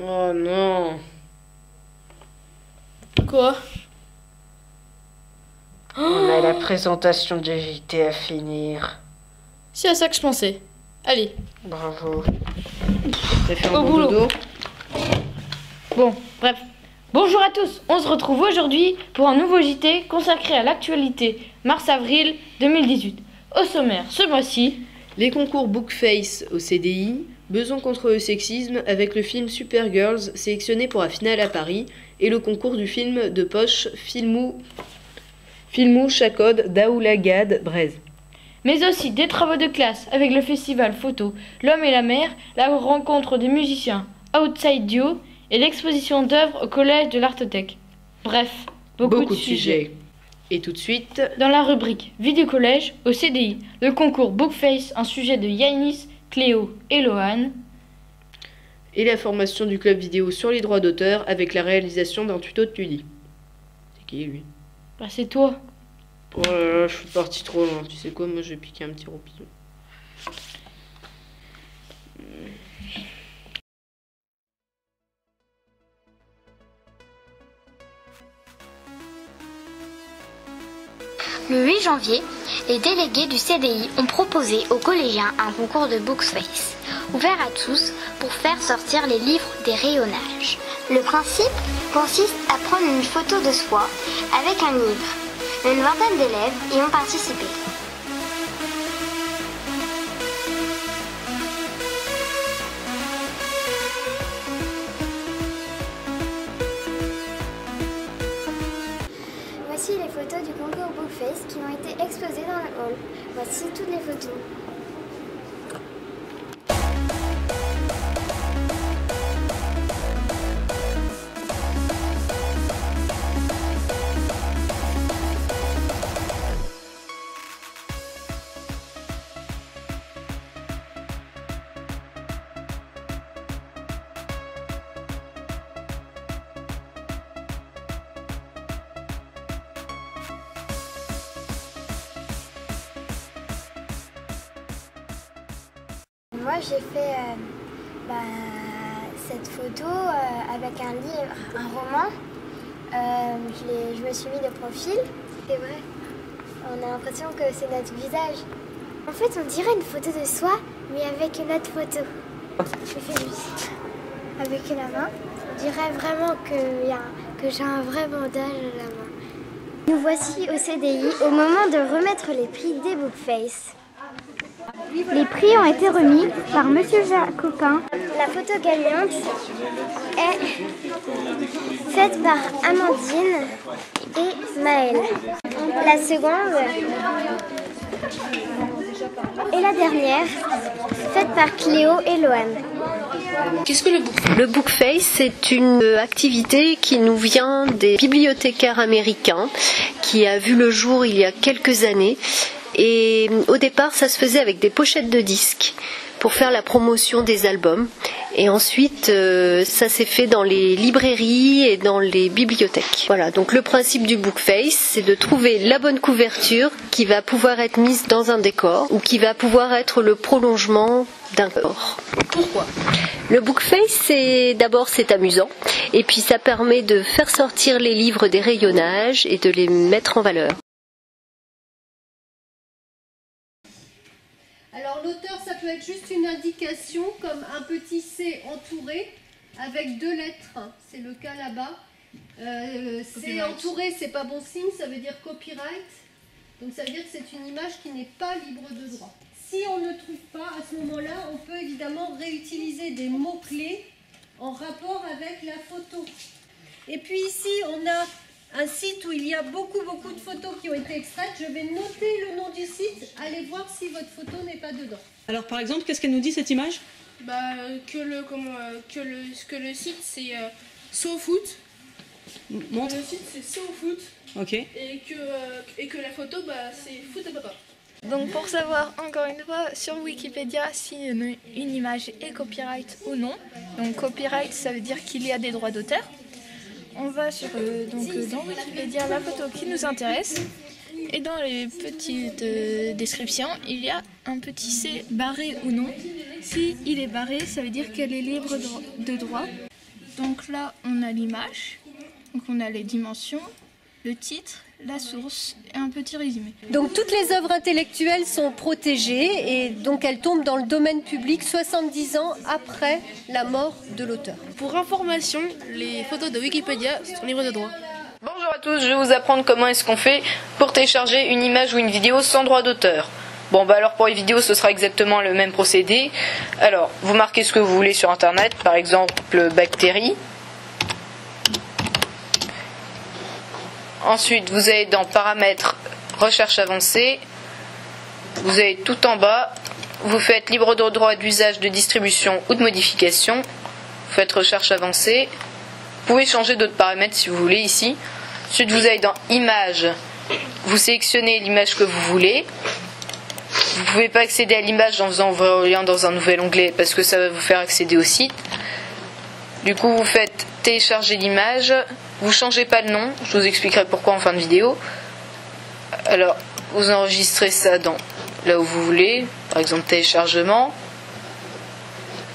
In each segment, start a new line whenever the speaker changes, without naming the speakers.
Oh non.
Quoi?
On a la présentation de JT à finir.
C'est à ça que je pensais. Allez.
Bravo. T'as fait un
Au
bon
boulot.
dodo?
Bon, bref. Bonjour à tous, on se retrouve aujourd'hui pour un nouveau JT consacré à l'actualité mars-avril 2018. Au sommaire, ce mois-ci,
Les concours Bookface au CDI, Beson contre le sexisme avec le film Supergirls sélectionné pour la finale à Paris et le concours du film de poche Filmou Chakod Daoulagad Braise.
mais aussi des travaux de classe avec le festival photo L'Homme et la Mer, la rencontre des musiciens Outside Duo et l'exposition d'œuvres au collège de l'Artothèque. Bref, beaucoup de sujets.
Et tout de suite,
Dans la rubrique Vie du collège, au CDI, le concours Bookface, un sujet de Yanis, Cléo et Lohan.
et la formation du club vidéo sur les droits d'auteur avec la réalisation d'un tuto de Tully. C'est qui lui?
Bah c'est toi.
Oh là là, je suis partie trop loin. Tu sais quoi, moi je vais piquer un petit roupillon.
Le 8 janvier, les délégués du CDI ont proposé aux collégiens un concours de Bookface, ouvert à tous pour faire sortir les livres des rayonnages. Le principe consiste à prendre une photo de soi avec un livre. Une vingtaine d'élèves y ont participé.
Voici les photos du concours Bookface qui ont été exposées dans le hall. Voici toutes les photos. Moi j'ai fait cette photo avec un livre, un roman. Je me suis mis de profil. C'est vrai, on a l'impression que c'est notre visage. En fait on dirait une photo de soi mais avec une autre photo. Je fais juste avec la main. On dirait vraiment que j'ai un vrai bandage à la main. Nous voici au CDI au moment de remettre les prix des Bookface. Les prix ont été remis par Monsieur Jacopin. La photo gagnante est faite par Amandine et Maëlle. La seconde et la dernière faite par Cléo et Lohan.
Qu'est-ce que le Bookface, c'est une activité qui nous vient des bibliothécaires américains, qui a vu le jour il y a quelques années. Et au départ, ça se faisait avec des pochettes de disques pour faire la promotion des albums. Et ensuite, ça s'est fait dans les librairies et dans les bibliothèques. Voilà, donc le principe du Bookface, c'est de trouver la bonne couverture qui va pouvoir être mise dans un décor ou qui va pouvoir être le prolongement d'un corps.
Pourquoi?
Le Bookface, c'est amusant. Et puis ça permet de faire sortir les livres des rayonnages et de les mettre en valeur.
Alors l'auteur, ça peut être juste une indication comme un petit C entouré avec deux lettres. C'est le cas là-bas. C entouré, c'est pas bon signe, ça veut dire copyright. Donc ça veut dire que c'est une image qui n'est pas libre de droit. Si on ne trouve pas, à ce moment-là, on peut évidemment réutiliser des mots-clés en rapport avec la photo. Et puis ici, on a un site où il y a beaucoup de photos qui ont été extraites. Je vais noter le nom du site. Allez voir si votre photo n'est pas dedans.
Alors par exemple, qu'est-ce qu'elle nous dit cette image?
Que le site c'est SoFoot.
Montre.
Le site c'est SoFoot.
Ok.
Et que la photo c'est Foot à papa.
Donc pour savoir encore une fois sur Wikipédia si une image est copyright ou non, donc copyright ça veut dire qu'il y a des droits d'auteur. On va sur dans Wikipédia la photo qui nous intéresse Et dans les petites descriptions, il y a un petit C barré ou non. Si il est barré, ça veut dire qu'elle est libre de droit. Donc là, on a l'image, donc on a les dimensions, le titre, la source et un petit résumé.
Donc toutes les œuvres intellectuelles sont protégées et donc elles tombent dans le domaine public 70 ans après la mort de l'auteur.
Pour information, les photos de Wikipédia sont libres de droit.
Bonjour à tous, je vais vous apprendre comment est-ce qu'on fait pour télécharger une image ou une vidéo sans droit d'auteur. Bon bah alors pour les vidéos ce sera exactement le même procédé. Alors vous marquez ce que vous voulez sur internet, par exemple bactéries. Ensuite vous allez dans paramètres recherche avancée. Vous allez tout en bas, vous faites libre de droit d'usage, de distribution ou de modification. Vous faites recherche avancée. Vous pouvez changer d'autres paramètres si vous voulez ici. Ensuite vous allez dans images, vous sélectionnez l'image que vous voulez. Vous ne pouvez pas accéder à l'image en faisant ouvrir le lien dans un nouvel onglet parce que ça va vous faire accéder au site. Du coup vous faites télécharger l'image, vous ne changez pas le nom, je vous expliquerai pourquoi en fin de vidéo. Alors vous enregistrez ça dans là où vous voulez, par exemple téléchargement.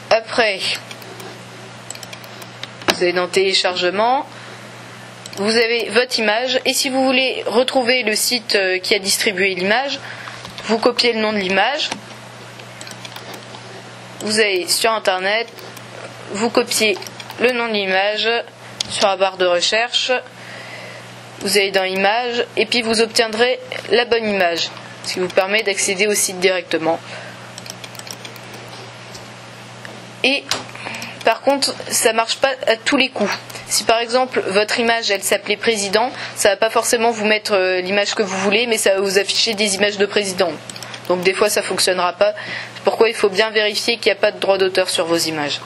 Après vous allez dans téléchargement, vous avez votre image et si vous voulez retrouver le site qui a distribué l'image, vous copiez le nom de l'image, vous allez sur internet, vous copiez le nom de l'image sur la barre de recherche, vous allez dans images et puis vous obtiendrez la bonne image, ce qui vous permet d'accéder au site directement. Et par contre, ça marche pas à tous les coups. Si par exemple votre image elle s'appelait président, ça va pas forcément vous mettre l'image que vous voulez, mais ça va vous afficher des images de président. Donc des fois ça fonctionnera pas. C'est pourquoi il faut bien vérifier qu'il n'y a pas de droit d'auteur sur vos images.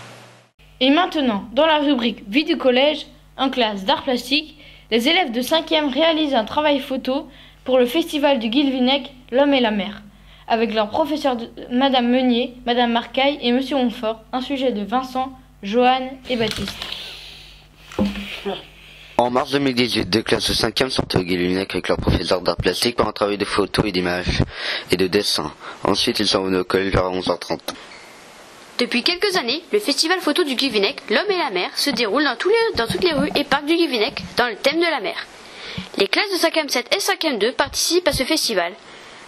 Et maintenant, dans la rubrique Vie du collège, en classe d'art plastique, les élèves de 5e réalisent un travail photo pour le festival du Guilvinec, L'Homme et la Mer, avec leurs professeurs Madame Meunier, Madame Marcaille et Monsieur Montfort, un sujet de Vincent, Joanne et Baptiste.
En mars 2018, deux classes de 5e sont au Guilvinec avec leurs professeurs d'art plastique pour un travail de photo et d'images et de dessin. Ensuite, ils sont venus au collège vers 11h30.
Depuis quelques années, le festival photo du Guilvinec, L'Homme et la Mer, se déroule dans toutes les rues et parcs du Guilvinec, dans le thème de la mer. Les classes de 5e 7 et 5e 2 participent à ce festival.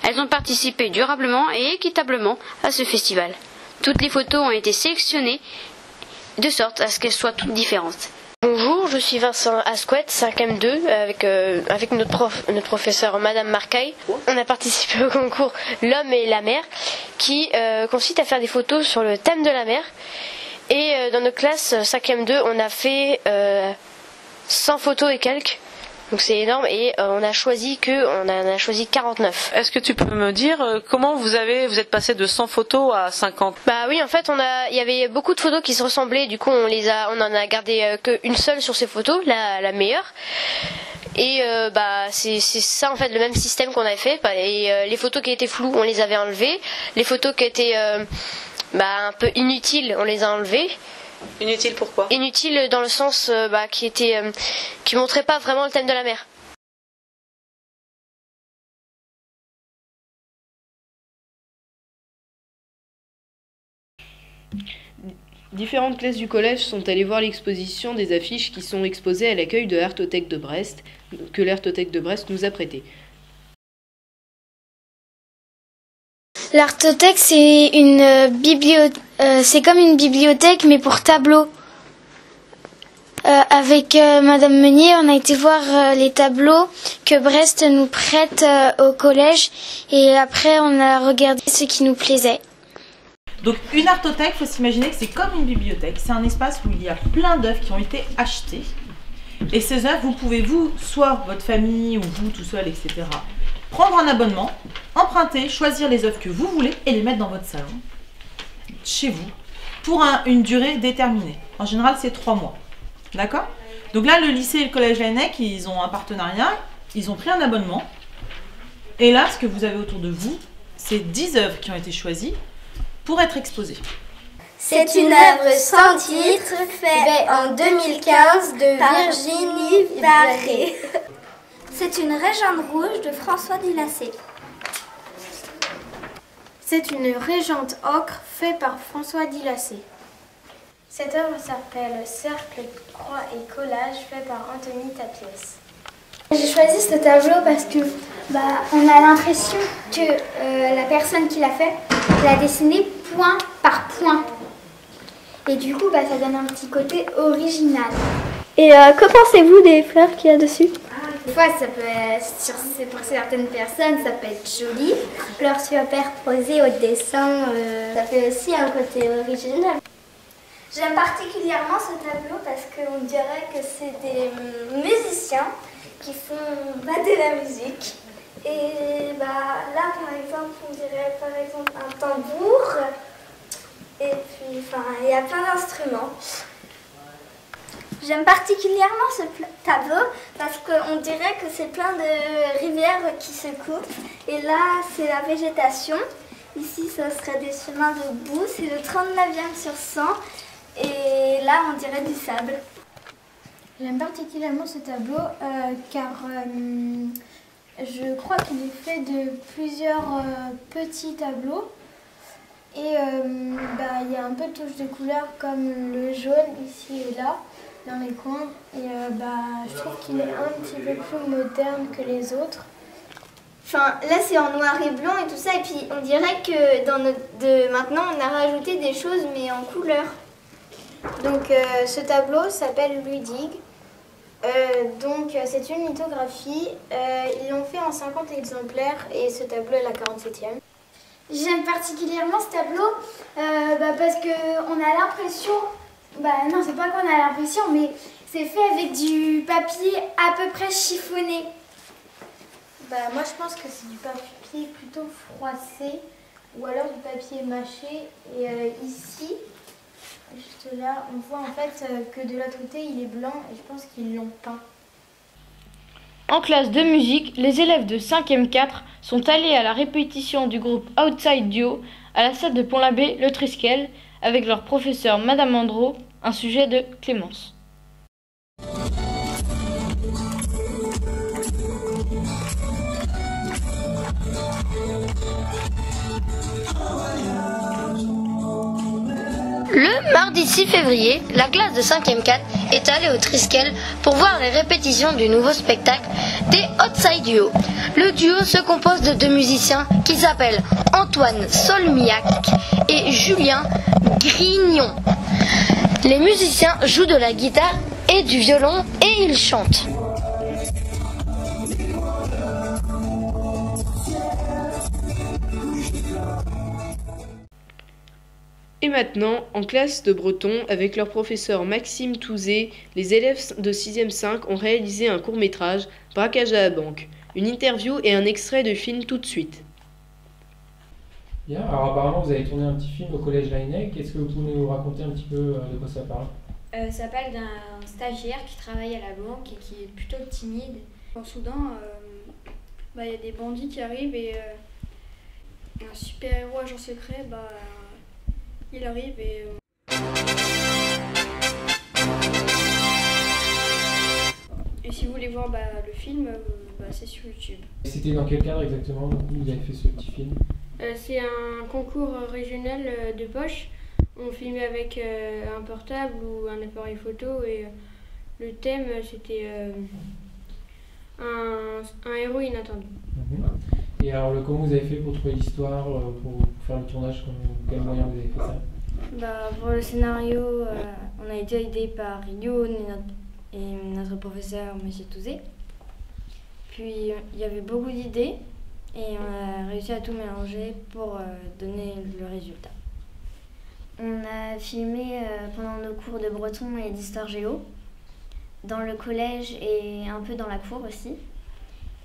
Elles ont participé durablement et équitablement à ce festival. Toutes les photos ont été sélectionnées de sorte à ce qu'elles soient toutes différentes.
Bonjour, je suis Vincent Asquette, 5e 2, avec notre professeur Madame Marcaille. On a participé au concours L'Homme et la Mer, qui consiste à faire des photos sur le thème de la mer. Et dans notre classe 5e 2, on a fait 100 photos et quelques. Donc c'est énorme et on en a choisi 49.
Est-ce que tu peux me dire comment vous êtes passé de 100 photos à 50?
Bah oui, en fait, il y avait beaucoup de photos qui se ressemblaient. Du coup, on en a gardé qu'une seule sur ces photos, la meilleure. Et c'est ça en fait le même système qu'on avait fait. Et les photos qui étaient floues, on les avait enlevées. Les photos qui étaient un peu inutiles, on les a enlevées.
Inutile pourquoi?
Inutile dans le sens qui montrait pas vraiment le thème de la mer.
Différentes classes du collège sont allées voir l'exposition des affiches qui sont exposées à l'accueil de l'Artothèque de Brest, que l'Artothèque de Brest nous a prêté.
L'Artothèque, c'est c'est comme une bibliothèque, mais pour tableaux. Avec Madame Meunier, on a été voir les tableaux que Brest nous prête au collège, et après on a regardé ce qui nous plaisait.
Donc une artothèque, il faut s'imaginer que c'est comme une bibliothèque. C'est un espace où il y a plein d'œuvres qui ont été achetées. Et ces œuvres, vous pouvez, soit votre famille ou vous tout seul, etc., prendre un abonnement, emprunter, choisir les œuvres que vous voulez et les mettre dans votre salon, chez vous, pour une durée déterminée. En général, c'est 3 mois. D'accord? Donc là, le lycée et le collège Laennec, ils ont un partenariat, ils ont pris un abonnement. Et là, ce que vous avez autour de vous, c'est 10 œuvres qui ont été choisies pour être exposées.
C'est une œuvre sans titre faite en 2015 de Virginie Barré. C'est une régente rouge de François Dilacé.
C'est une régente ocre faite par François Dilacé. Cette œuvre s'appelle Cercle, croix et collage fait par Anthony Tapiès.
J'ai choisi ce tableau parce que on a l'impression que la personne qui l'a fait l'a dessiné point par point. Et du coup, ça donne un petit côté original.
Et que pensez-vous des fleurs qu'il y a dessus?
Des fois, ça peut être, pour certaines personnes, ça peut être joli.
Fleurs superposées au dessin, ça fait aussi un côté original.
J'aime particulièrement ce tableau parce qu'on dirait que c'est des musiciens qui font de la musique. Et là, par exemple, on dirait par exemple un tambour. Et puis, il y a plein d'instruments.
J'aime particulièrement ce tableau parce qu'on dirait que c'est plein de rivières qui se coupent. Et là, c'est la végétation. Ici, ça serait des chemins de boue. C'est le 39e sur 100. Et là, on dirait du sable.
J'aime particulièrement ce tableau car je crois qu'il est fait de plusieurs petits tableaux. Et il y a un peu de touches de couleurs comme le jaune ici et là, dans les coins. Et je trouve qu'il est un petit peu plus moderne que les autres.
Là, c'est en noir et blanc et tout ça. Et puis, on dirait que maintenant, on a rajouté des choses, mais en couleur.
Donc, ce tableau s'appelle Ludig. C'est une lithographie. Ils l'ont fait en 50 exemplaires et ce tableau est la 47e.
J'aime particulièrement ce tableau parce qu'on a l'impression, non c'est pas qu'on a l'impression, mais c'est fait avec du papier à peu près chiffonné.
Moi je pense que c'est du papier plutôt froissé ou alors du papier mâché. Et ici, juste là, on voit en fait que de l'autre côté il est blanc et je pense qu'ils l'ont peint.
En classe de musique, les élèves de 5e 4 sont allés à la répétition du groupe Outside Duo à la salle de Pont-l'Abbé, le Triskel, avec leur professeur Madame Andro, un sujet de Clémence.
Le mardi 6 février, la classe de 5e 4 est allée au Triskel pour voir les répétitions du nouveau spectacle des Outside Duo. Le duo se compose de deux musiciens qui s'appellent Antoine Solmiac et Julien Grignon. Les musiciens jouent de la guitare et du violon et ils chantent.
Et maintenant, en classe de breton, avec leur professeur Maxime Touzé, les élèves de 6e 5 ont réalisé un court-métrage, Braquage à la banque. Une interview et un extrait de film tout de suite.
Bien, alors apparemment vous avez tourné un petit film au collège Laennec. Est-ce que vous pouvez nous raconter un petit peu de quoi ça parle?
Ça parle d'un stagiaire qui travaille à la banque et qui est plutôt timide. Soudain, y a des bandits qui arrivent et un super-héros agent secret, il arrive et... Et si vous voulez voir le film, c'est sur YouTube.
C'était dans quel cadre exactement donc, vous avez fait ce petit film?
C'est un concours régional de poche. On filmait avec un portable ou un appareil photo et le thème c'était un héros inattendu.
Et alors comment vous avez fait pour trouver l'histoire, pour faire le tournage, quel moyen vous avez fait ça?
Pour le scénario, on a été aidé par Youn et notre professeur M. Touzé. Puis il y avait beaucoup d'idées et on a réussi à tout mélanger pour donner le résultat.
On a filmé pendant nos cours de breton et d'histoire géo, dans le collège et un peu dans la cour aussi.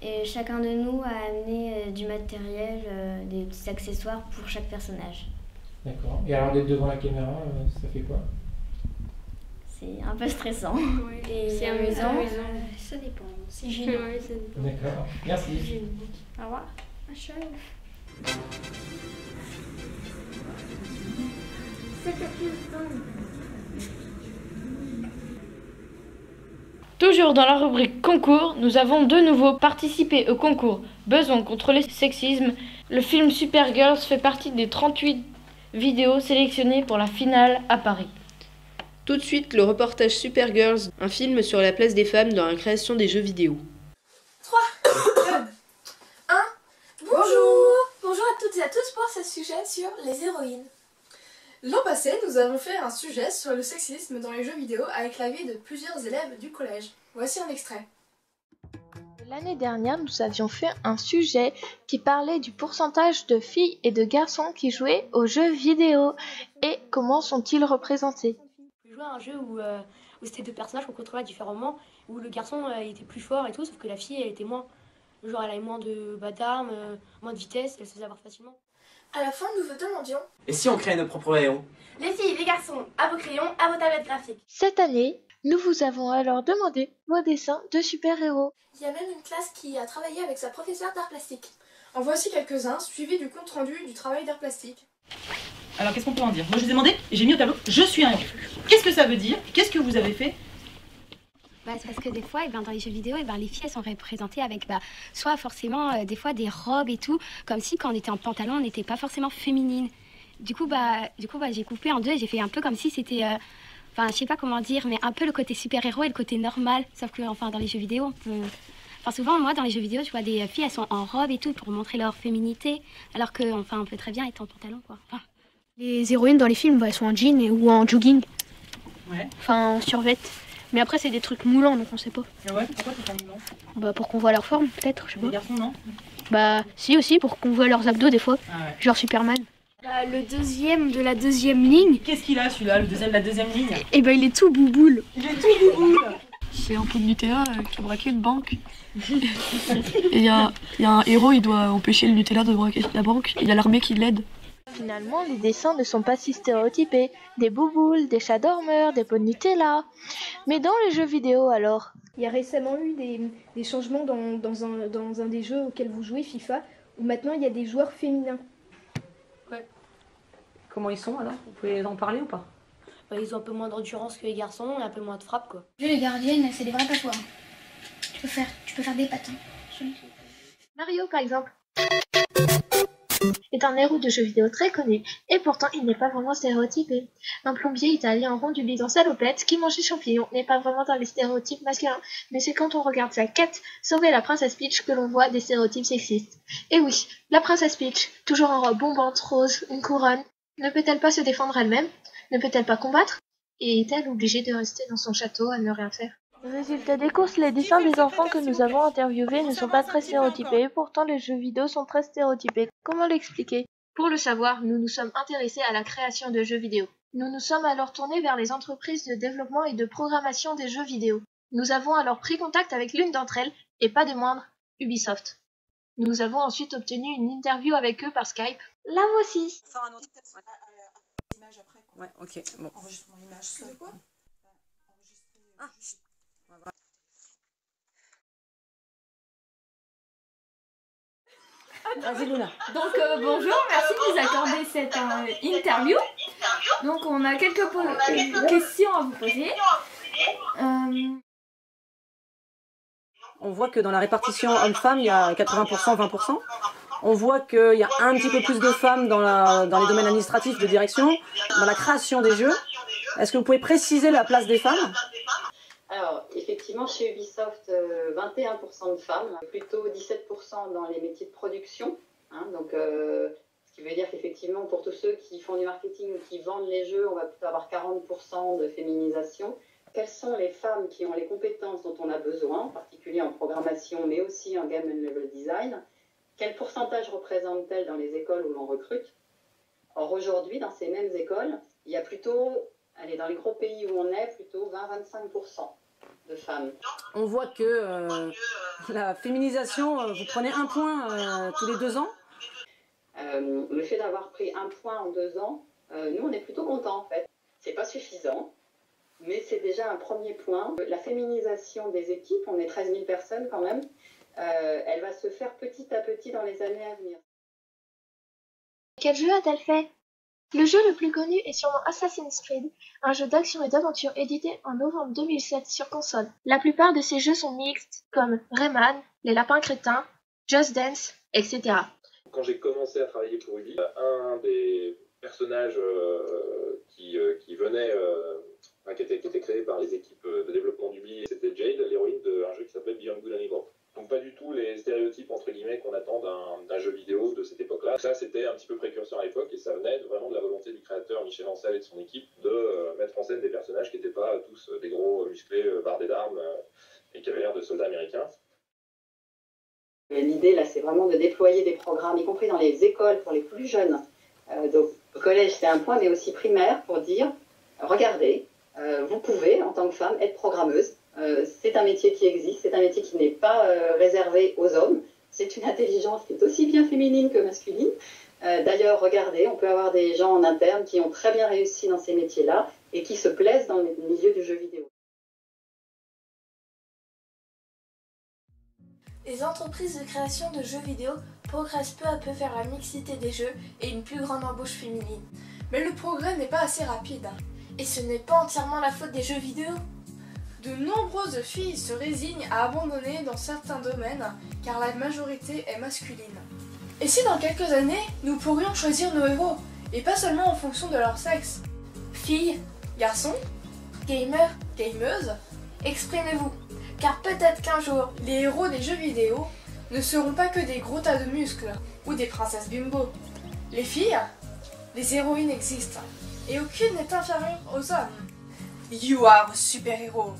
Et chacun de nous a amené du matériel, des petits accessoires pour chaque personnage.
D'accord. Et alors d'être devant la caméra, ça fait quoi?
C'est un peu stressant.
Oui, c'est amusant.
Ça dépend.
C'est génial.
D'accord. Merci.
Au revoir.
Toujours dans la rubrique concours, nous avons de nouveau participé au concours Besoin contre le sexisme. Le film Supergirls fait partie des 38 vidéos sélectionnées pour la finale à Paris.
Tout de suite, le reportage Supergirls, un film sur la place des femmes dans la création des jeux vidéo.
3, 2, 1. Bonjour! Bonjour à toutes et à tous pour ce sujet sur les héroïnes. L'an passé, nous avons fait un sujet sur le sexisme dans les jeux vidéo avec l'avis de plusieurs élèves du collège. Voici un extrait.
L'année dernière, nous avions fait un sujet qui parlait du pourcentage de filles et de garçons qui jouaient aux jeux vidéo et comment sont-ils représentés.
Je jouais à un jeu où c'était deux personnages qu'on contrôlait différemment, où le garçon il était plus fort et tout, sauf que la fille elle était moins. Genre elle avait moins d'armes, moins de vitesse, elle se faisait avoir facilement.
À la fin, nous vous demandions:
et si on créait nos propres héros?
Les filles, les garçons, à vos crayons, à vos tablettes graphiques.
Cette année, nous vous avons alors demandé vos dessins de super-héros.
Il y a même une classe qui a travaillé avec sa professeure d'art plastique. En voici quelques-uns, suivis du compte-rendu du travail d'art plastique.
Alors qu'est-ce qu'on peut en dire? Moi je vous ai demandé, et j'ai mis au tableau, je suis un héros. Qu'est-ce que ça veut dire? Qu'est-ce que vous avez fait?
C'est parce que des fois, dans les jeux vidéo, les filles elles sont représentées avec soit forcément des fois des robes et tout, comme si quand on était en pantalon, on n'était pas forcément féminine. Du coup, j'ai coupé en deux et j'ai fait un peu comme si c'était, je sais pas comment dire, mais un peu le côté super-héros et le côté normal. Sauf que dans les jeux vidéo, on peut... souvent, moi, dans les jeux vidéo, je vois des filles, elles sont en robe et tout pour montrer leur féminité, alors que, on peut très bien être en pantalon, quoi.
Les héroïnes dans les films, elles sont en jean ou en jogging.
Ouais.
En survêt. Mais après, c'est des trucs moulants, donc on sait pas.
Ah ouais, pourquoi c'est pas moulant?
Pour qu'on voit leur forme, peut-être, je sais pas.
Les garçons, non?
Si aussi, pour qu'on voit leurs abdos des fois.
Ah ouais.
Genre Superman.
Le deuxième de la deuxième ligne.
Qu'est-ce qu'il a celui-là, le deuxième de la deuxième ligne?
Il est tout bouboule.
Il est tout bouboule.
C'est un pot de Nutella qui a braqué une banque. Et il y a un héros, il doit empêcher le Nutella de braquer la banque. Il y a l'armée qui l'aide.
Finalement, les dessins ne sont pas si stéréotypés. Des bouboules, des chats dormeurs, des pots de Nutella. Mais dans les jeux vidéo alors?
Il y a récemment eu des changements dans un des jeux auxquels vous jouez, FIFA, où maintenant il y a des joueurs féminins.
Ouais.
Comment ils sont alors? Vous pouvez en parler ou pas?
Ils ont un peu moins d'endurance que les garçons et un peu moins de frappe, quoi.
Les gardiennes, c'est des vrais passoires. Tu peux faire des patins.
Mario, par exemple, est un héros de jeux vidéo très connu, et pourtant il n'est pas vraiment stéréotypé. Un plombier italien rond du bidon salopette qui mange des champignons n'est pas vraiment dans les stéréotypes masculins, mais c'est quand on regarde sa quête, sauver la princesse Peach, que l'on voit des stéréotypes sexistes. Et oui, la princesse Peach, toujours en robe bombante, rose, une couronne, ne peut-elle pas se défendre elle-même? Ne peut-elle pas combattre? Et est-elle obligée de rester dans son château à ne rien faire? Résultat des courses, les dessins des enfants que nous avons interviewés ne sont pas très stéréotypés, et pourtant les jeux vidéo sont très stéréotypés. Comment l'expliquer? Pour le savoir, nous nous sommes intéressés à la création de jeux vidéo. Nous nous sommes alors tournés vers les entreprises de développement et de programmation des jeux vidéo. Nous avons alors pris contact avec l'une d'entre elles, et pas des moindres, Ubisoft. Nous avons ensuite obtenu une interview avec eux par Skype. La voici.
Ouais, ok, bon.
Enregistrement d'image, c'est quoi?
Vas-y Luna.
Donc bonjour, merci de nous accorder cette interview. Donc on a quelques questions à vous poser.
On voit que dans la répartition homme-femme, il y a 80%, 20%. On voit qu'il y a un petit peu plus de femmes dans les domaines administratifs de direction, dans la création des jeux. Est-ce que vous pouvez préciser la place des femmes?
Alors, effectivement, chez Ubisoft, 21% de femmes, plutôt 17% dans les métiers de production. Ce qui veut dire qu'effectivement, pour tous ceux qui font du marketing ou qui vendent les jeux, on va plutôt avoir 40% de féminisation. Quelles sont les femmes qui ont les compétences dont on a besoin, en particulier en programmation, mais aussi en game and level design? Quel pourcentage représentent-elles dans les écoles où l'on recrute? Or, aujourd'hui, dans ces mêmes écoles, il y a plutôt, dans les gros pays où on est, plutôt 20-25% de femmes.
On voit que la féminisation, vous prenez un point tous les 2 ans.
Le fait d'avoir pris un point en 2 ans, nous, on est plutôt contents, en fait. C'est pas suffisant, mais c'est déjà un premier point. La féminisation des équipes, on est 13 000 personnes quand même, elle va se faire petit à petit dans les années à venir.
Quel jeu a-t-elle fait?
Le jeu le plus connu est sûrement Assassin's Creed, un jeu d'action et d'aventure édité en novembre 2007 sur console. La plupart de ces jeux sont mixtes, comme Rayman, Les Lapins Crétins, Just Dance, etc.
Quand j'ai commencé à travailler pour Ubi, un des personnages qui venait, qui était créé par les équipes de développement d'Ubi, c'était Jade, l'héroïne d'un jeu qui s'appelait Beyond Good and Evil. Donc pas du tout les stéréotypes entre guillemets qu'on attend d'un jeu vidéo de cette époque-là. Ça c'était un petit peu précurseur à l'époque et ça venait vraiment de la volonté du créateur Michel Ancel et de son équipe de mettre en scène des personnages qui n'étaient pas tous des gros musclés bardés d'armes et qui avaient l'air de soldats américains.
L'idée là c'est vraiment de déployer des programmes, y compris dans les écoles pour les plus jeunes. Donc au collège c'est un point mais aussi primaire pour dire regardez, vous pouvez en tant que femme être programmeuse. C'est un métier qui existe, c'est un métier qui n'est pas réservé aux hommes. C'est une intelligence qui est aussi bien féminine que masculine. D'ailleurs, regardez, on peut avoir des gens en interne qui ont très bien réussi dans ces métiers-là et qui se plaisent dans le milieu du jeu vidéo.
Les entreprises de création de jeux vidéo progressent peu à peu vers la mixité des jeux et une plus grande embauche féminine. Mais le progrès n'est pas assez rapide. Et ce n'est pas entièrement la faute des jeux vidéo. De nombreuses filles se résignent à abandonner dans certains domaines car la majorité est masculine. Et si dans quelques années, nous pourrions choisir nos héros, et pas seulement en fonction de leur sexe? Filles, garçons, gamers, gameuses, exprimez-vous, car peut-être qu'un jour, les héros des jeux vidéo ne seront pas que des gros tas de muscles ou des princesses bimbo. Les filles, les héroïnes existent, et aucune n'est inférieure aux hommes. You are a super-héros.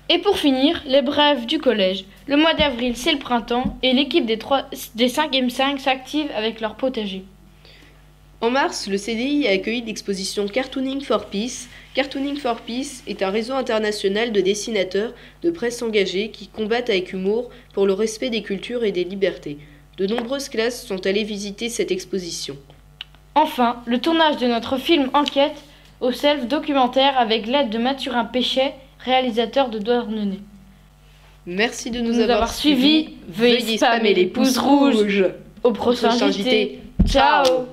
Et pour finir, les brèves du collège. Le mois d'avril, c'est le printemps et l'équipe des 5e 5 s'active avec leur potager.
En mars, le CDI a accueilli l'exposition Cartooning for Peace. Cartooning for Peace est un réseau international de dessinateurs de presse engagés qui combattent avec humour pour le respect des cultures et des libertés. De nombreuses classes sont allées visiter cette exposition.
Enfin, le tournage de notre film Enquête au self-documentaire avec l'aide de Mathurin Péchet, réalisateur de Douarnenez.
Merci de nous avoir
suivis. Veuillez spammer les pouces rouges. Au prochain JT. Ciao.